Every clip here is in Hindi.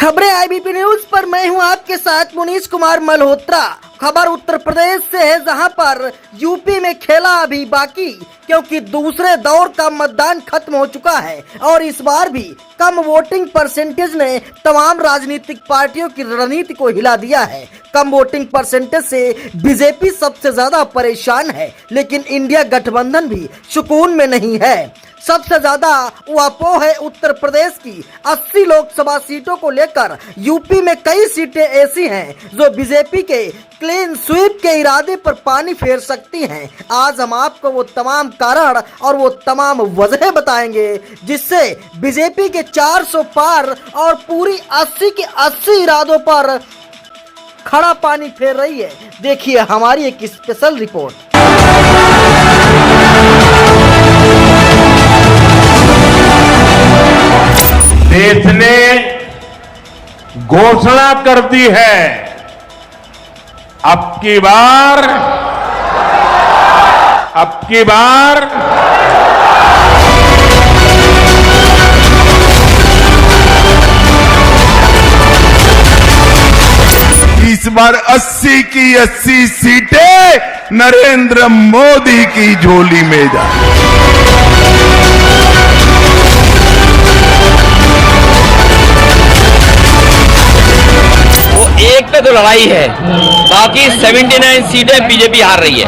खबरें आईबीपी न्यूज पर मैं हूं आपके साथ मुनीश कुमार मल्होत्रा। खबर उत्तर प्रदेश से है, जहां पर यूपी में खेला अभी बाकी, क्योंकि दूसरे दौर का मतदान खत्म हो चुका है और इस बार भी कम वोटिंग परसेंटेज ने तमाम राजनीतिक पार्टियों की रणनीति को हिला दिया है। कम वोटिंग परसेंटेज से बीजेपी सबसे ज्यादा परेशान है, लेकिन इंडिया गठबंधन भी सुकून में नहीं है। सबसे ज्यादा अपोह है उत्तर प्रदेश की 80 लोकसभा सीटों को लेकर। यूपी में कई सीटें ऐसी हैं जो बीजेपी के क्लीन स्वीप के इरादे पर पानी फेर सकती हैं। आज हम आपको वो तमाम कारण और वो तमाम वजह बताएंगे जिससे बीजेपी के 400 पार और पूरी 80 के 80 इरादों पर खड़ा पानी फेर रही है। देखिए हमारी एक स्पेशल रिपोर्ट। देश ने घोषणा कर दी है, अब की बार इस बार 80 की 80 सीटें नरेंद्र मोदी की झोली में जाए। एक पे तो लड़ाई है, बाकी 79 सीटें बीजेपी हार रही है।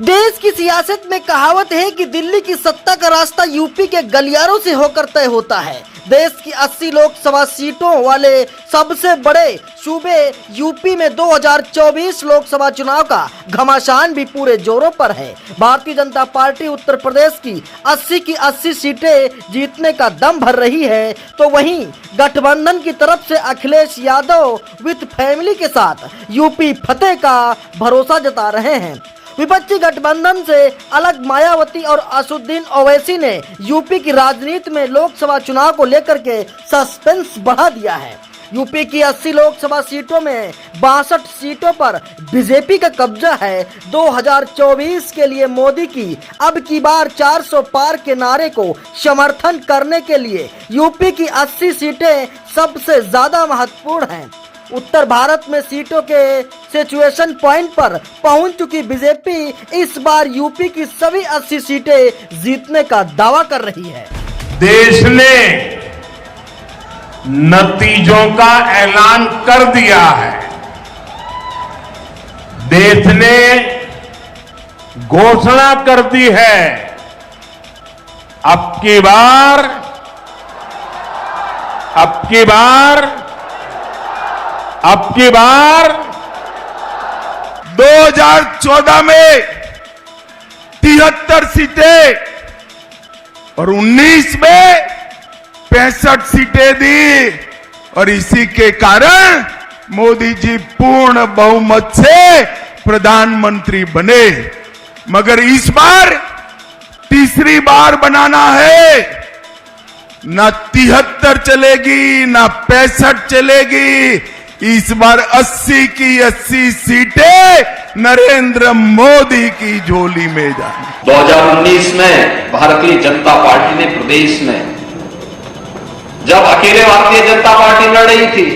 देश की सियासत में कहावत है कि दिल्ली की सत्ता का रास्ता यूपी के गलियारों से होकर तय होता है। देश की 80 लोकसभा सीटों वाले सबसे बड़े सूबे यूपी में 2024 लोकसभा चुनाव का घमासान भी पूरे जोरों पर है। भारतीय जनता पार्टी उत्तर प्रदेश की 80 की 80 सीटें जीतने का दम भर रही है, तो वहीं गठबंधन की तरफ से अखिलेश यादव विद फैमिली के साथ यूपी फतेह का भरोसा जता रहे हैं। विपक्षी गठबंधन से अलग मायावती और असदुद्दीन ओवैसी ने यूपी की राजनीति में लोकसभा चुनाव को लेकर के सस्पेंस बढ़ा दिया है। यूपी की 80 लोकसभा सीटों में 62 सीटों पर बीजेपी का कब्जा है। 2024 के लिए मोदी की अब की बार 400 पार के नारे को समर्थन करने के लिए यूपी की 80 सीटें सबसे ज्यादा महत्वपूर्ण हैं। उत्तर भारत में सीटों के सिचुएशन पॉइंट पर पहुंच चुकी बीजेपी इस बार यूपी की सभी 80 सीटें जीतने का दावा कर रही है। देश ने नतीजों का ऐलान कर दिया है। देश ने घोषणा कर दी है, अब की बार 2014 में 73 सीटें और 19 में 65 सीटें दी और इसी के कारण मोदी जी पूर्ण बहुमत से प्रधानमंत्री बने। मगर इस बार तीसरी बार बनाना है। ना 73 चलेगी ना 65 चलेगी। इस बार 80 की 80 सीटें नरेंद्र मोदी की झोली में जाएंगी। 2019 में भारतीय जनता पार्टी ने प्रदेश में जब अकेले भारतीय जनता पार्टी लड़ रही थी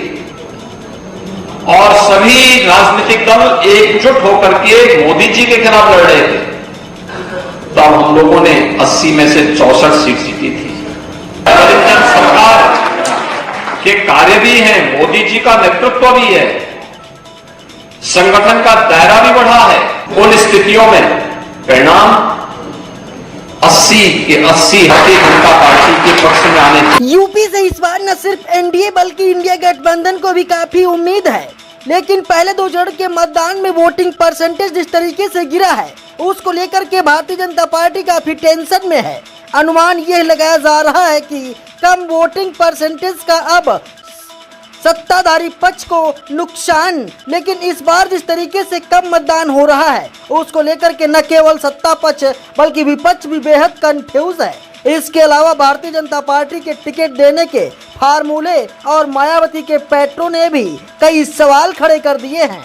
और सभी राजनीतिक दल एकजुट होकर के मोदी जी के खिलाफ लड़ रहे थे, तब हम लोगों ने 80 में से 64 सीट जीती थी। सरकार के कार्य भी हैं, मोदी जी का नेतृत्व भी है, संगठन का दायरा भी बढ़ा है। उन स्थितियों में परिणाम 80 के 80 भारतीय जनता पार्टी के पक्ष में आने। यूपी से इस बार न सिर्फ एनडीए बल्कि इंडिया गठबंधन को भी काफी उम्मीद है, लेकिन पहले दो चरण के मतदान में वोटिंग परसेंटेज जिस तरीके से गिरा है उसको लेकर के भारतीय जनता पार्टी काफी टेंशन में है। अनुमान यह लगाया जा रहा है कि कम वोटिंग परसेंटेज का अब सत्ताधारी पक्ष को नुकसान, लेकिन इस बार जिस तरीके से कम मतदान हो रहा है उसको लेकर के न केवल सत्ता पक्ष बल्कि विपक्ष भी बेहद कंफ्यूज है। इसके अलावा भारतीय जनता पार्टी के टिकट देने के फार्मूले और मायावती के पैट्रों ने भी कई सवाल खड़े कर दिए हैं।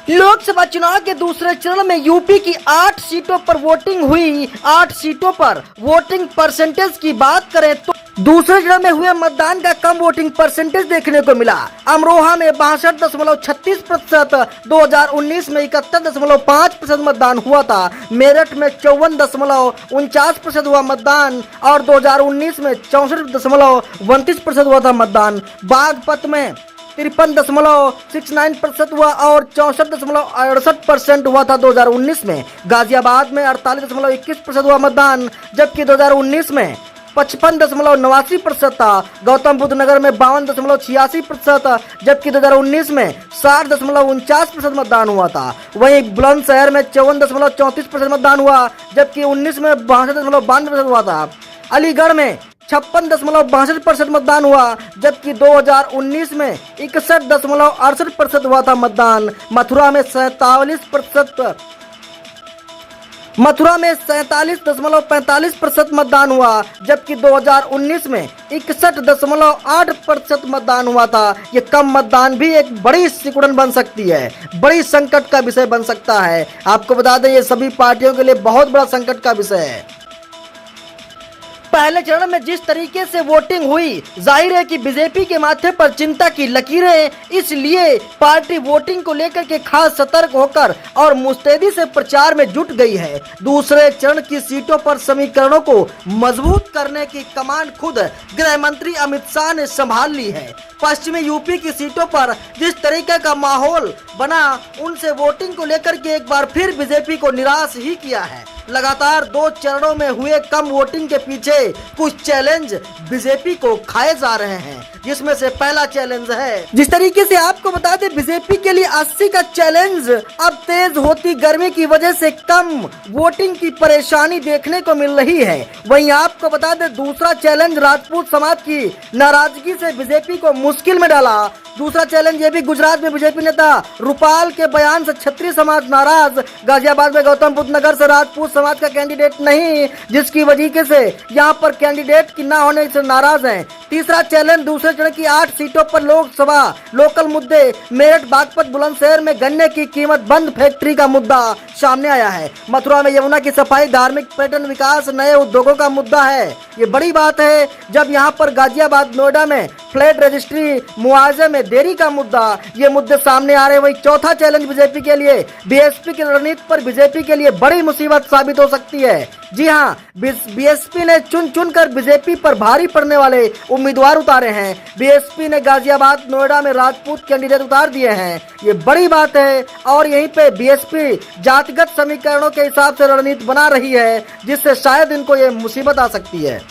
लोकसभा चुनाव के दूसरे चरण में यूपी की 8 सीटों पर वोटिंग हुई। 8 सीटों पर वोटिंग परसेंटेज की बात करें तो दूसरे चरण में हुए मतदान का कम वोटिंग परसेंटेज देखने को मिला। अमरोहा में 62.36%, 2019 में 71.5% मतदान हुआ था। मेरठ में 54.49% हुआ मतदान और 2019 में 64.29% हुआ था मतदान। बागपत में 53.69% हुआ और 64.68% हुआ था 2019 में। गाजियाबाद में 48.21% हुआ मतदान, जबकि 2019 में 55.89% था। गौतम बुद्ध नगर में 52.86%, जबकि 2019 में 60.49% मतदान हुआ था। वहीं बुलंदशहर में 54.34% मतदान हुआ, जबकि 19 में 62.92% हुआ था। अलीगढ़ में 56.62% मतदान हुआ, जबकि 2019 में 61.68% हुआ था मतदान। मथुरा में 47.45% मतदान हुआ, जबकि 2019 में 61.8% मतदान हुआ था। ये कम मतदान भी एक बड़ी सिकुड़न बन सकती है, बड़ी संकट का विषय बन सकता है। आपको बता दें, ये सभी पार्टियों के लिए बहुत बड़ा संकट का विषय है। पहले चरण में जिस तरीके से वोटिंग हुई, जाहिर है कि बीजेपी के माथे पर चिंता की लकीरें, इसलिए पार्टी वोटिंग को लेकर के खास सतर्क होकर और मुस्तैदी से प्रचार में जुट गई है। दूसरे चरण की सीटों पर समीकरणों को मजबूत करने की कमान खुद गृह मंत्री अमित शाह ने संभाल ली है। पश्चिमी यूपी की सीटों पर जिस तरीके का माहौल बना, उनसे वोटिंग को लेकर के एक बार फिर बीजेपी को निराश ही किया है। लगातार 2 चरणों में हुए कम वोटिंग के पीछे कुछ चैलेंज बीजेपी को खाए जा रहे हैं, जिसमें से पहला चैलेंज है, जिस तरीके से आपको बता दें, बीजेपी के लिए 80 का चैलेंज अब तेज होती गर्मी की वजह से कम वोटिंग की परेशानी देखने को मिल रही है। वहीं आपको बता दें, दूसरा चैलेंज राजपूत समाज की नाराजगी से बीजेपी को मुश्किल में डाला। दूसरा चैलेंज ये भी गुजरात में बीजेपी नेता रूपाल के बयान से क्षत्रिय समाज नाराज। गाजियाबाद में गौतम बुद्ध नगर से राजपूत समाज का कैंडिडेट नहीं, जिसकी वजह से यहाँ पर कैंडिडेट की ना होने से नाराज हैं। तीसरा चैलेंज दूसरे चरण की 8 सीटों पर लोकसभा लोकल मुद्दे, मेरठ, बागपत, बुलंदशहर में गन्ने की कीमत, बंद फैक्ट्री का मुद्दा सामने आया है। मथुरा में यमुना की सफाई, धार्मिक पर्यटन विकास, नए उद्योगों का मुद्दा है। ये बड़ी बात है जब यहाँ पर गाजियाबाद, नोएडा में फ्लैट रजिस्ट्री, मुआवजे में देरी का मुद्दा, ये मुद्दे सामने आ रहे हैं। वही चौथा चैलेंज बीजेपी के लिए, बीएसपी की रणनीति पर बीजेपी के लिए बड़ी मुसीबत साबित हो सकती है। जी हाँ, बीएसपी ने चुन कर बीजेपी पर भारी पड़ने वाले उम्मीदवार उतारे हैं। बीएसपी ने गाजियाबाद, नोएडा में राजपूत कैंडिडेट उतार दिए हैं। ये बड़ी बात है और यहीं पे बीएसपी जातिगत समीकरणों के हिसाब से रणनीति बना रही है, जिससे शायद इनको ये मुसीबत आ सकती है।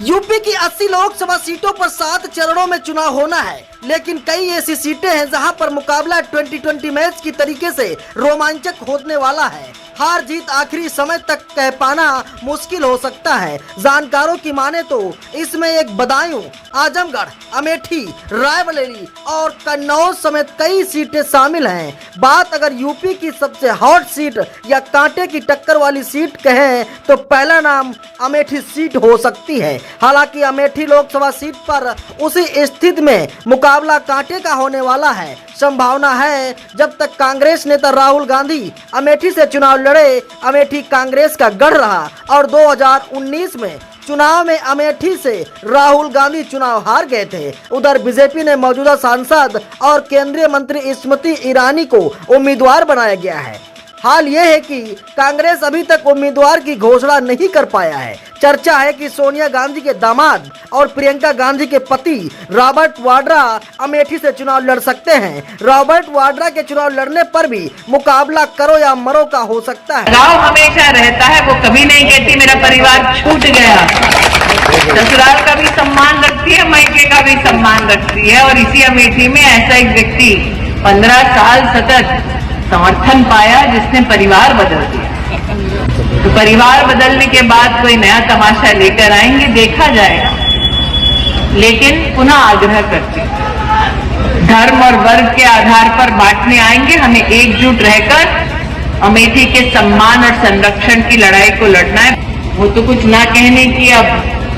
यूपी की 80 लोकसभा सीटों पर 7 चरणों में चुनाव होना है, लेकिन कई ऐसी सीटें हैं जहां पर मुकाबला 2020 मैच की तरीके से रोमांचक होने वाला है। हार जीत आखिरी समय तक कह पाना मुश्किल हो सकता है। जानकारों की माने तो इसमें एक बदायूं, आजमगढ़, अमेठी, रायबरेली और कन्नौज समेत कई सीटें शामिल हैं। बात अगर यूपी की सबसे हॉट सीट या कांटे की टक्कर वाली सीट कहें तो पहला नाम अमेठी सीट हो सकती है। हालांकि अमेठी लोकसभा सीट पर उसी स्थिति में मुकाबला कांटे का होने वाला है। संभावना है जब तक कांग्रेस नेता राहुल गांधी अमेठी से चुनाव लड़े, अमेठी कांग्रेस का गढ़ रहा और 2019 में चुनाव में अमेठी से राहुल गांधी चुनाव हार गए थे। उधर बीजेपी ने मौजूदा सांसद और केंद्रीय मंत्री स्मृति ईरानी को उम्मीदवार बनाया गया है। हाल यह है कि कांग्रेस अभी तक उम्मीदवार की घोषणा नहीं कर पाया है। चर्चा है कि सोनिया गांधी के दामाद और प्रियंका गांधी के पति रॉबर्ट वाड्रा अमेठी से चुनाव लड़ सकते हैं। रॉबर्ट वाड्रा के चुनाव लड़ने पर भी मुकाबला करो या मरो का हो सकता है। गाँव हमेशा रहता है, वो कभी नहीं कहती मेरा परिवार छूट गया। ससुराल का भी सम्मान रखती है, मायके का भी सम्मान रखती है। और इसी अमेठी में ऐसा एक व्यक्ति 15 साल सतत समर्थन पाया जिसने परिवार बदल दिया। तो परिवार बदलने के बाद कोई नया तमाशा लेकर आएंगे, देखा जाएगा। लेकिन पुनः आग्रह करते हैं, धर्म और वर्ग के आधार पर बांटने आएंगे, हमें एकजुट रहकर अमेठी के सम्मान और संरक्षण की लड़ाई को लड़ना है। वो तो कुछ ना कहने की अब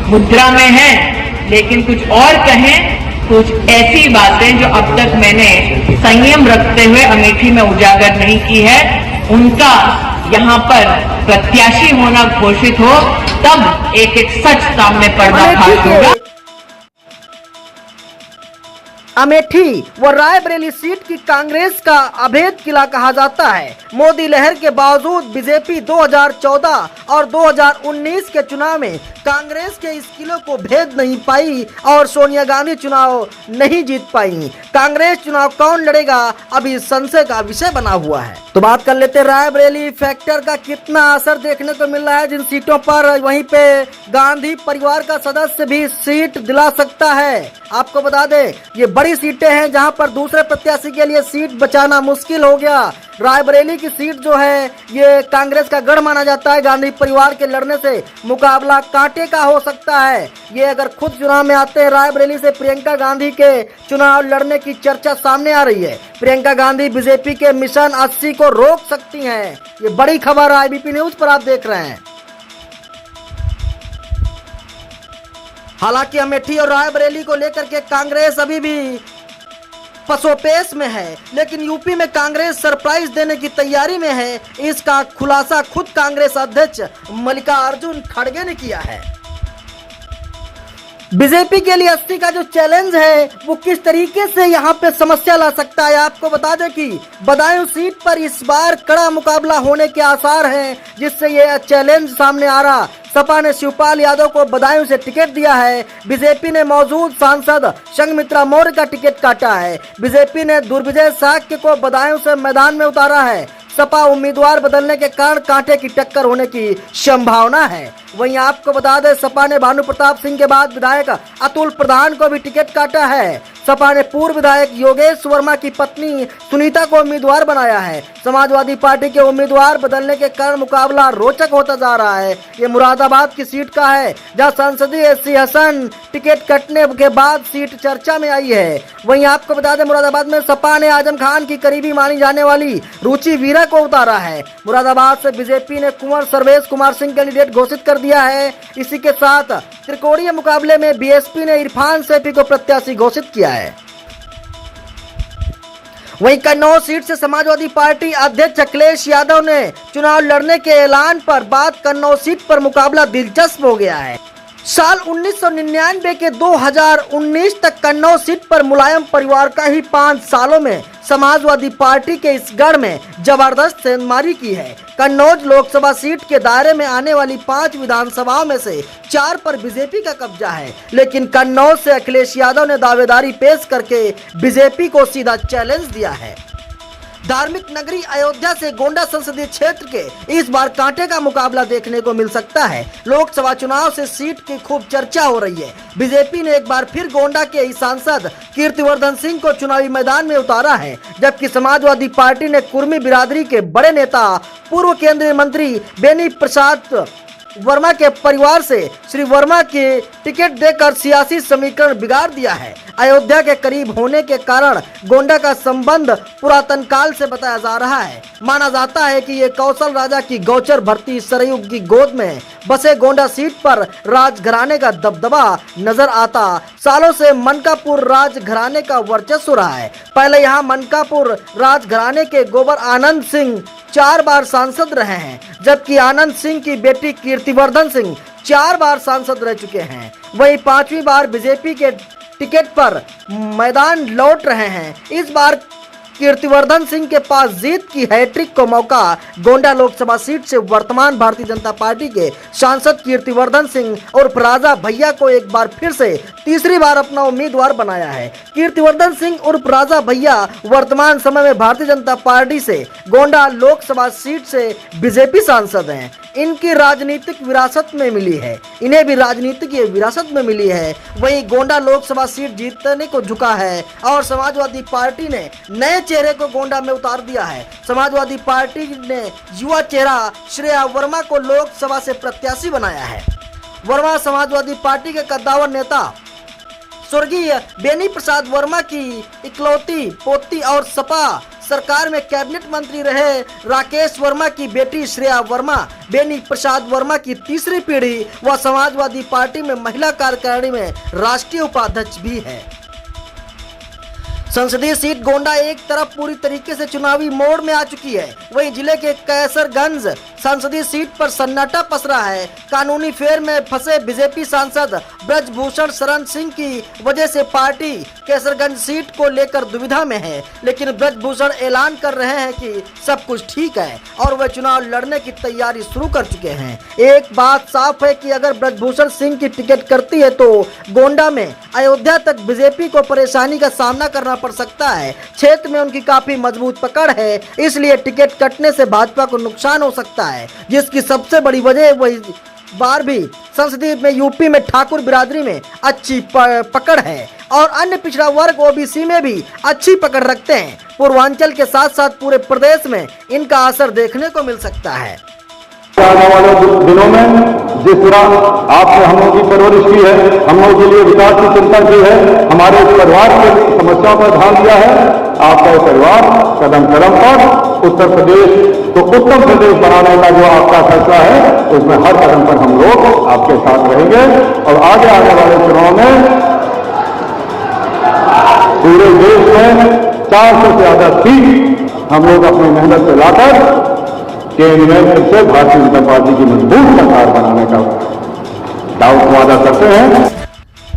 मुद्रा में है, लेकिन कुछ और कहें कुछ ऐसी बातें जो अब तक मैंने संयम रखते हुए अमेठी में उजागर नहीं की है, उनका यहाँ पर प्रत्याशी होना घोषित हो तब एक एक सच सामने पर्दाफाश होगा। अमेठी व रायबरेली सीट की कांग्रेस का अभेद किला कहा जाता है। मोदी लहर के बावजूद बीजेपी 2014 और 2019 के चुनाव में कांग्रेस के इस किले को भेद नहीं पाई और सोनिया गांधी चुनाव नहीं जीत पाई। कांग्रेस चुनाव कौन लड़ेगा अभी संशय का विषय बना हुआ है। तो बात कर लेते रायबरेली फैक्टर का कितना असर देखने को मिल रहा है जिन सीटों पर। वहीं पे गांधी परिवार का सदस्य भी सीट दिला सकता है। आपको बता दें ये बड़ी सीटें हैं जहां पर दूसरे प्रत्याशी के लिए सीट बचाना मुश्किल हो गया। रायबरेली की सीट जो है ये कांग्रेस का गढ़ माना जाता है। गांधी परिवार के लड़ने से मुकाबला कांटे का हो सकता है। ये अगर खुद चुनाव में आते हैं रायबरेली से प्रियंका गांधी के चुनाव लड़ने की चर्चा सामने आ रही है। प्रियंका गांधी बीजेपी के मिशन 80 को रोक सकती हैं। ये बड़ी खबर IBP न्यूज पर आप देख रहे हैं। हालांकि अमेठी और रायबरेली को लेकर के कांग्रेस अभी भी पसोपेश में है, लेकिन यूपी में कांग्रेस सरप्राइज देने की तैयारी में है। इसका खुलासा खुद कांग्रेस अध्यक्ष मल्लिकार्जुन खड़गे ने किया है। बीजेपी के लिए 80 का जो चैलेंज है वो किस तरीके से यहाँ पे समस्या ला सकता है। आपको बता दें कि बदायूं सीट पर इस बार कड़ा मुकाबला होने के आसार हैं, जिससे ये चैलेंज सामने आ रहा। सपा ने शिवपाल यादव को बदायूं से टिकट दिया है। बीजेपी ने मौजूद सांसद संघमित्रा मौर्य का टिकट काटा है। बीजेपी ने दुर्विजय साक्य को बदायूं से मैदान में उतारा है। सपा उम्मीदवार बदलने के कारण कांटे की टक्कर होने की संभावना है। वहीं आपको बता दें सपा ने भानु प्रताप सिंह के बाद विधायक अतुल प्रधान को भी टिकट काटा है। सपा ने पूर्व विधायक योगेश वर्मा की पत्नी सुनीता को उम्मीदवार बनाया है। समाजवादी पार्टी के उम्मीदवार बदलने के कारण मुकाबला रोचक होता जा रहा है। ये मुरादाबाद की सीट का है जहां संसदीय SC हसन टिकट कटने के बाद सीट चर्चा में आई है। वहीं आपको बता दें मुरादाबाद में सपा ने आजम खान की करीबी मानी जाने वाली रुचि वीरा को उतारा है। मुरादाबाद से बीजेपी ने कुंवर सर्वेश कुमार सिंह कैंडिडेट घोषित कर दिया है। इसी के साथ त्रिकोणीय मुकाबले में BSP ने इरफान सैफी को प्रत्याशी घोषित किया है। वहीं कन्नौज सीट से समाजवादी पार्टी अध्यक्ष अखिलेश यादव ने चुनाव लड़ने के ऐलान पर बाद कन्नौज सीट पर मुकाबला दिलचस्प हो गया है। साल 1999 के 2019 तक कन्नौज सीट पर मुलायम परिवार का ही 5 सालों में समाजवादी पार्टी के इस गढ़ में जबरदस्त सेंधमारी की है। कन्नौज लोकसभा सीट के दायरे में आने वाली 5 विधानसभाओं में से 4 पर बीजेपी का कब्जा है, लेकिन कन्नौज से अखिलेश यादव ने दावेदारी पेश करके बीजेपी को सीधा चैलेंज दिया है। धार्मिक नगरी अयोध्या से गोंडा संसदीय क्षेत्र के इस बार कांटे का मुकाबला देखने को मिल सकता है। लोकसभा चुनाव से सीट की खूब चर्चा हो रही है। बीजेपी ने एक बार फिर गोंडा के ही सांसद कीर्तिवर्धन सिंह को चुनावी मैदान में उतारा है, जबकि समाजवादी पार्टी ने कुर्मी बिरादरी के बड़े नेता पूर्व केंद्रीय मंत्री बेनी प्रसाद वर्मा के परिवार से श्री वर्मा की टिकट देकर सियासी समीकरण बिगाड़ दिया है। अयोध्या के करीब होने के कारण गोंडा का संबंध पुरातन काल से बताया जा रहा है। माना जाता है कि ये कौशल राजा की गौचर भरती सरयू की गोद में बसे गोंडा सीट पर राजघराने का दबदबा नजर आता। सालों से मनकापुर राजघराने का वर्चस्व रहा है। पहले यहाँ मनकापुर राजघराने के गोबर आनंद सिंह 4 बार सांसद रहे हैं, जबकि आनंद सिंह की बेटी कीर्तिवर्धन सिंह 4 बार सांसद रह चुके हैं। वहीं 5वीं बार बीजेपी के टिकट पर मैदान लौट रहे हैं। इस बार कीर्तिवर्धन सिंह के पास जीत की हैट्रिक को मौका। गोंडा लोकसभा सीट से वर्तमान भारतीय जनता पार्टी के सांसद कीर्तिवर्धन सिंह और राजा भैया को एक बार फिर से तीसरी बार अपना उम्मीदवार बनाया है। कीर्तिवर्धन सिंह उर्फ राजा भैया वर्तमान समय में भारतीय जनता पार्टी से गोंडा लोकसभा सीट से बीजेपी सांसद हैं। इनकी राजनीतिक विरासत में मिली है, इन्हें भी राजनीतिक विरासत में मिली है। वहीं गोंडा लोकसभा सीट जीतने को झुका है और समाजवादी पार्टी ने नए चेहरे को गोंडा में उतार दिया है। समाजवादी पार्टी ने युवा चेहरा श्रेया वर्मा को लोकसभा से प्रत्याशी बनाया है। वर्मा समाजवादी पार्टी के कद्दावर नेता स्वर्गीय बेनी प्रसाद वर्मा की इकलौती पोती और सपा सरकार में कैबिनेट मंत्री रहे राकेश वर्मा की बेटी श्रेया वर्मा बेनी प्रसाद वर्मा की तीसरी पीढ़ी व समाजवादी पार्टी में महिला कार्यकारिणी में राष्ट्रीय उपाध्यक्ष भी है। संसदीय सीट गोंडा एक तरफ पूरी तरीके से चुनावी मोड़ में आ चुकी है, वहीं जिले के कैसरगंज संसदीय सीट पर सन्नाटा पसरा है। कानूनी फेर में फंसे बीजेपी सांसद ब्रजभूषण शरण सिंह की वजह से पार्टी कैसरगंज सीट को लेकर दुविधा में है, लेकिन ब्रजभूषण ऐलान कर रहे हैं कि सब कुछ ठीक है और वे चुनाव लड़ने की तैयारी शुरू कर चुके हैं। एक बात साफ है कि अगर ब्रजभूषण सिंह की टिकट करती है तो गोंडा में अयोध्या तक बीजेपी को परेशानी का सामना करना पड़ सकता है। क्षेत्र में उनकी काफी मजबूत पकड़ है, इसलिए टिकट कटने से भाजपा को नुकसान हो सकता है, जिसकी सबसे बड़ी वजह वही बार भी संसदीय में यूपी में ठाकुर बिरादरी में अच्छी पकड़ है और अन्य पिछड़ा वर्ग ओबीसी में भी अच्छी पकड़ रखते हैं। पूर्वांचल के साथ साथ पूरे प्रदेश में इनका असर देखने को मिल सकता है। आने वाले दिनों में जिस तरह आपने हम लोगों की परवरिश की है, हम लोगों के लिए विकास की चिंता की है, हमारे परिवार की समस्याओं पर ध्यान दिया है, आपका परिवार कदम कदम पर उत्तर प्रदेश तो उत्तम प्रदेश बनाने का जो आपका फैसला है, उसमें हर कदम पर हम लोग आपके साथ रहेंगे और आगे आने वाले चुनाव में पूरे देश में 400 से ज्यादा सीट हम लोग अपनी मेहनत से लाकर केंद्र में फिर से भारतीय जनता पार्टी की मजबूत सरकार बनाने का दावा वादा करते हैं।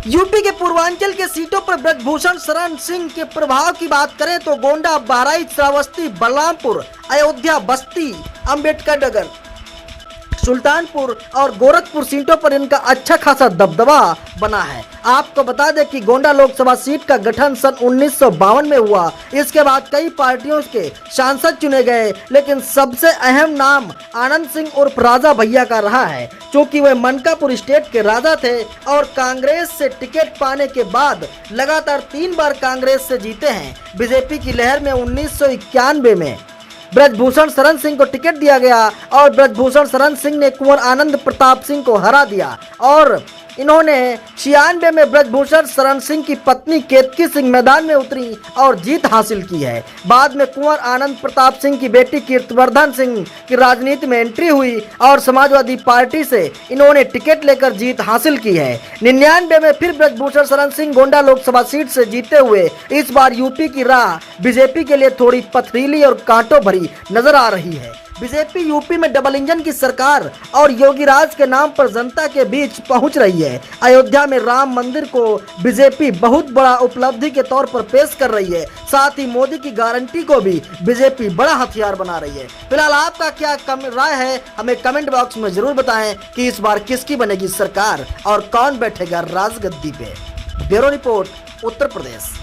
यूपी के पूर्वांचल के सीटों पर ब्रजभूषण शरण सिंह के प्रभाव की बात करें तो गोंडा, बहराइच, श्रावस्ती, बलरामपुर, अयोध्या, बस्ती, अंबेडकर नगर, सुल्तानपुर और गोरखपुर सीटों पर इनका अच्छा खासा दबदबा बना है। आपको बता दें कि गोंडा लोकसभा सीट का गठन सन 1952 में हुआ। इसके बाद कई पार्टियों के सांसद चुने गए, लेकिन सबसे अहम नाम आनंद सिंह उर्फ राजा भैया का रहा है, क्योंकि वे मनकापुर स्टेट के राजा थे और कांग्रेस से टिकट पाने के बाद लगातार 3 बार कांग्रेस से जीते हैं। बीजेपी की लहर में 1991 में ब्रजभूषण शरण सिंह को टिकट दिया गया और ब्रजभूषण शरण सिंह ने कुंवर आनंद प्रताप सिंह को हरा दिया और इन्होंने 96 में ब्रजभूषण शरण सिंह की पत्नी केतकी सिंह मैदान में उतरी और जीत हासिल की है। बाद में कुंवर आनंद प्रताप सिंह की बेटी कीर्तिवर्धन सिंह की राजनीति में एंट्री हुई और समाजवादी पार्टी से इन्होंने टिकट लेकर जीत हासिल की है। 99 में फिर ब्रजभूषण शरण सिंह गोंडा लोकसभा सीट से जीते हुए इस बार यूपी की राह बीजेपी के लिए थोड़ी पथरीली और कांटों भरी नजर आ रही है। बीजेपी यूपी में डबल इंजन की सरकार और योगी राज के नाम पर जनता के बीच पहुंच रही है। अयोध्या में राम मंदिर को बीजेपी बहुत बड़ा उपलब्धि के तौर पर पेश कर रही है, साथ ही मोदी की गारंटी को भी बीजेपी बड़ा हथियार बना रही है। फिलहाल आपका क्या राय है, हमें कमेंट बॉक्स में जरूर बताएं कि इस बार किसकी बनेगी सरकार और कौन बैठेगा राजगद्दी पे। Bureau report, Uttar Pradesh.